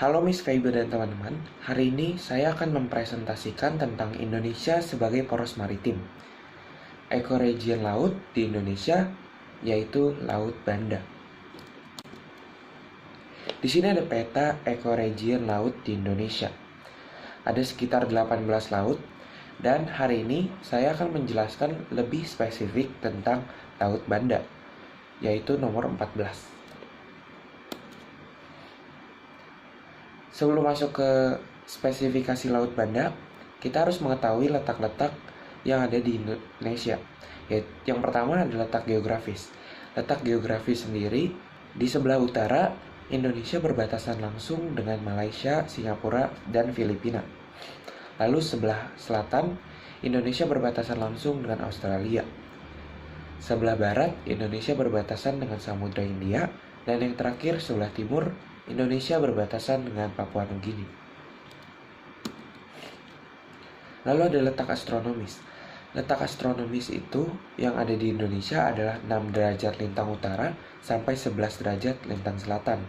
Halo Miss Feibe dan teman-teman, hari ini saya akan mempresentasikan tentang Indonesia sebagai poros maritim. Ekoregion laut di Indonesia yaitu Laut Banda. Di sini ada peta ekoregion laut di Indonesia. Ada sekitar 18 laut dan hari ini saya akan menjelaskan lebih spesifik tentang Laut Banda, yaitu nomor 14. Sebelum masuk ke spesifikasi Laut Banda, kita harus mengetahui letak-letak yang ada di Indonesia. Yang pertama adalah letak geografis. Letak geografis sendiri, di sebelah utara, Indonesia berbatasan langsung dengan Malaysia, Singapura, dan Filipina. Lalu sebelah selatan, Indonesia berbatasan langsung dengan Australia. Sebelah barat, Indonesia berbatasan dengan Samudra Hindia. Dan yang terakhir, sebelah timur, Indonesia berbatasan dengan Papua Nugini. Lalu ada letak astronomis. Letak astronomis itu yang ada di Indonesia adalah 6 derajat lintang utara sampai 11 derajat lintang selatan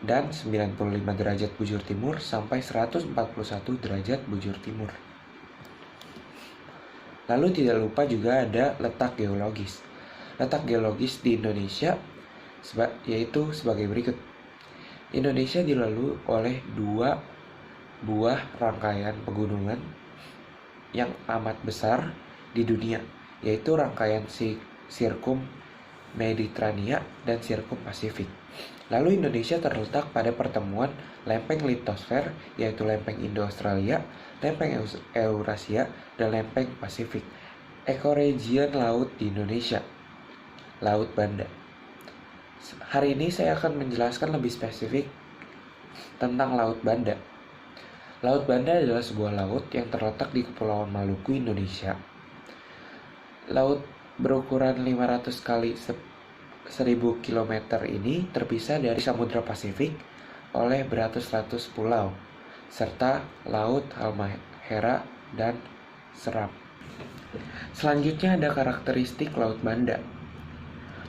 dan 95 derajat bujur timur sampai 141 derajat bujur timur. Lalu tidak lupa juga ada letak geologis. Letak geologis di Indonesia yaitu sebagai berikut. Indonesia dilalui oleh 2 buah rangkaian pegunungan yang amat besar di dunia, yaitu rangkaian Sirkum Mediterania dan Sirkum Pasifik. Lalu Indonesia terletak pada pertemuan lempeng litosfer, yaitu lempeng Indo-Australia, lempeng Eurasia, dan lempeng Pasifik. Ekoregion laut di Indonesia, Laut Banda. Hari ini saya akan menjelaskan lebih spesifik tentang Laut Banda. Laut Banda adalah sebuah laut yang terletak di Kepulauan Maluku, Indonesia. Laut berukuran 500 kali 1000 km ini terpisah dari Samudra Pasifik oleh beratus-ratus pulau, serta Laut Halmahera dan Seram. Selanjutnya ada karakteristik Laut Banda.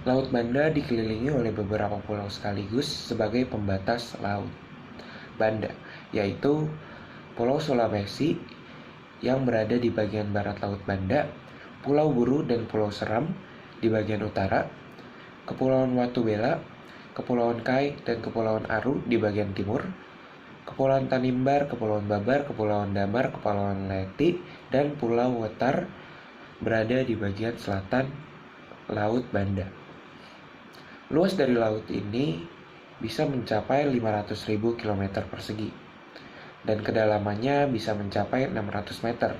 Laut Banda dikelilingi oleh beberapa pulau sekaligus sebagai pembatas Laut Banda, yaitu Pulau Sulawesi yang berada di bagian barat Laut Banda, Pulau Buru dan Pulau Seram di bagian utara, Kepulauan Watubela, Kepulauan Kai dan Kepulauan Aru di bagian timur, Kepulauan Tanimbar, Kepulauan Babar, Kepulauan Damar, Kepulauan Leti, dan Pulau Wetar berada di bagian selatan Laut Banda. Luas dari laut ini bisa mencapai 500.000 km persegi dan kedalamannya bisa mencapai 600 meter.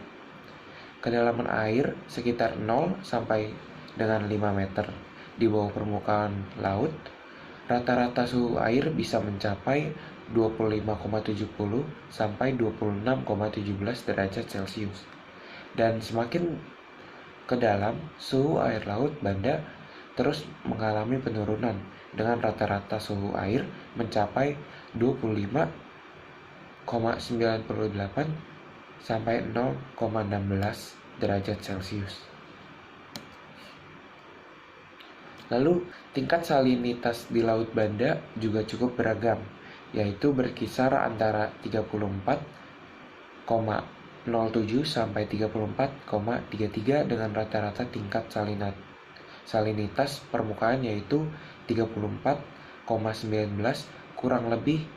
Kedalaman air sekitar 0 sampai dengan 5 meter di bawah permukaan laut. Rata-rata suhu air bisa mencapai 25,70 sampai 26,17 derajat Celcius. Dan semakin ke dalam, suhu air Laut Banda terus mengalami penurunan dengan rata-rata suhu air mencapai 25,98 sampai 0,16 derajat Celcius. Lalu tingkat salinitas di Laut Banda juga cukup beragam, yaitu berkisar antara 34,07 sampai 34,33 dengan rata-rata tingkat salinitas permukaan yaitu 34,19 kurang lebih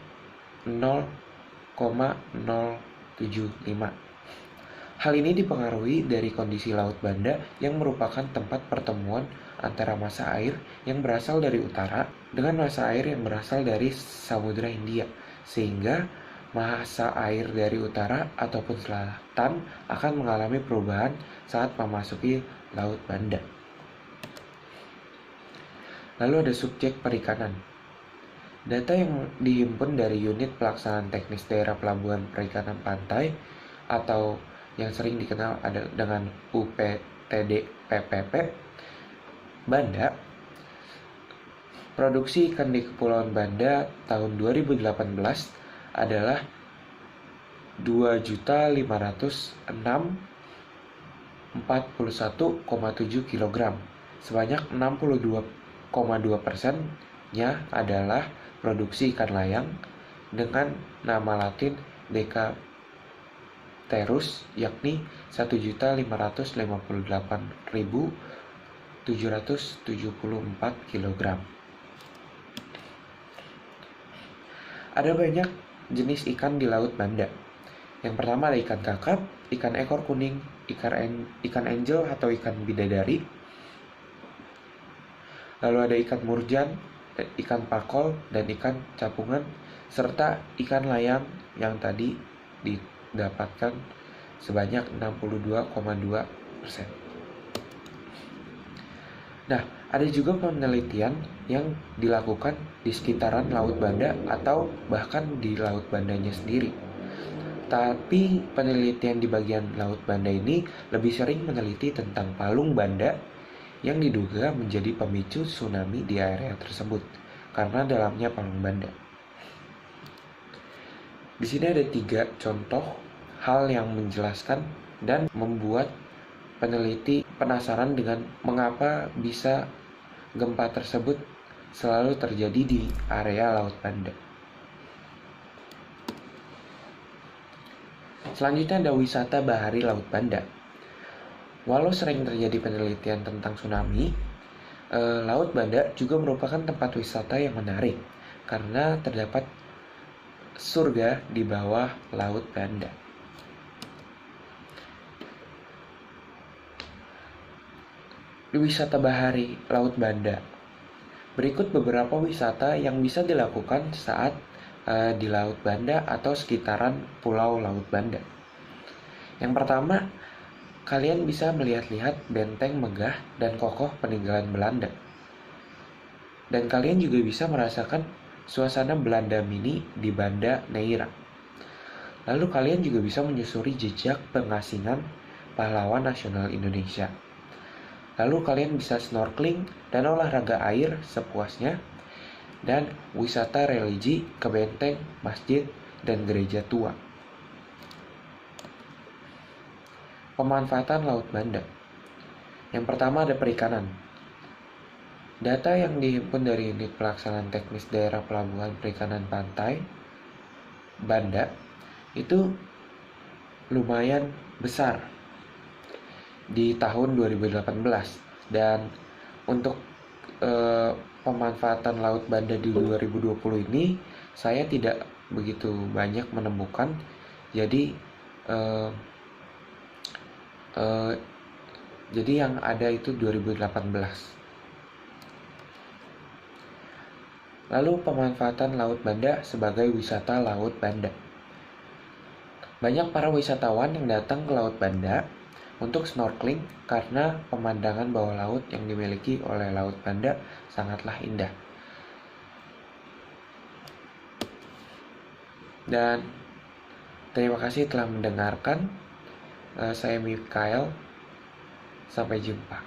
0,075. Hal ini dipengaruhi dari kondisi Laut Banda yang merupakan tempat pertemuan antara massa air yang berasal dari utara dengan massa air yang berasal dari Samudra Hindia, sehingga massa air dari utara ataupun selatan akan mengalami perubahan saat memasuki Laut Banda. Lalu ada subjek perikanan. Data yang dihimpun dari Unit Pelaksanaan Teknis Daerah Pelabuhan Perikanan Pantai atau yang sering dikenal dengan UPTD-PPP Banda. Produksi ikan di Kepulauan Banda tahun 2018 adalah 2.506.41,7 kg. Sebanyak 62,2%-nya adalah produksi ikan layang dengan nama latin Decapterus, yakni 1.558.774 kg. Ada banyak jenis ikan di Laut Banda. Yang pertama ada ikan kakap, ikan ekor kuning, ikan angel atau ikan bidadari. Lalu ada ikan murjan, ikan pakol, dan ikan capungan, serta ikan layang yang tadi didapatkan sebanyak 62,2%. Nah, ada juga penelitian yang dilakukan di sekitaran Laut Banda atau bahkan di Laut Bandanya sendiri. Tapi penelitian di bagian Laut Banda ini lebih sering meneliti tentang palung Banda yang diduga menjadi pemicu tsunami di area tersebut karena dalamnya palung Banda. Di sini ada 3 contoh hal yang menjelaskan dan membuat peneliti penasaran dengan mengapa bisa gempa tersebut selalu terjadi di area Laut Banda. Selanjutnya ada wisata bahari Laut Banda. Walau sering terjadi penelitian tentang tsunami, Laut Banda juga merupakan tempat wisata yang menarik karena terdapat surga di bawah Laut Banda. Di wisata bahari Laut Banda, berikut beberapa wisata yang bisa dilakukan saat di Laut Banda atau sekitaran Pulau Laut Banda. Yang pertama, kalian bisa melihat-lihat benteng megah dan kokoh peninggalan Belanda. Dan kalian juga bisa merasakan suasana Belanda mini di Banda Neira. Lalu kalian juga bisa menyusuri jejak pengasingan pahlawan nasional Indonesia. Lalu kalian bisa snorkeling dan olahraga air sepuasnya, dan wisata religi ke benteng, masjid, dan gereja tua. Pemanfaatan Laut Banda. Yang pertama ada perikanan. Data yang dihimpun dari Unit Pelaksanaan Teknis Daerah Pelabuhan Perikanan Pantai Banda itu lumayan besar di tahun 2018, dan untuk pemanfaatan Laut Banda di 2020 ini saya tidak begitu banyak menemukan. Jadi yang ada itu 2018. Lalu pemanfaatan Laut Banda sebagai wisata Laut Banda. Banyak para wisatawan yang datang ke Laut Banda untuk snorkeling karena pemandangan bawah laut yang dimiliki oleh Laut Banda sangatlah indah. Dan terima kasih telah mendengarkan. Saya Mikael. Sampai jumpa.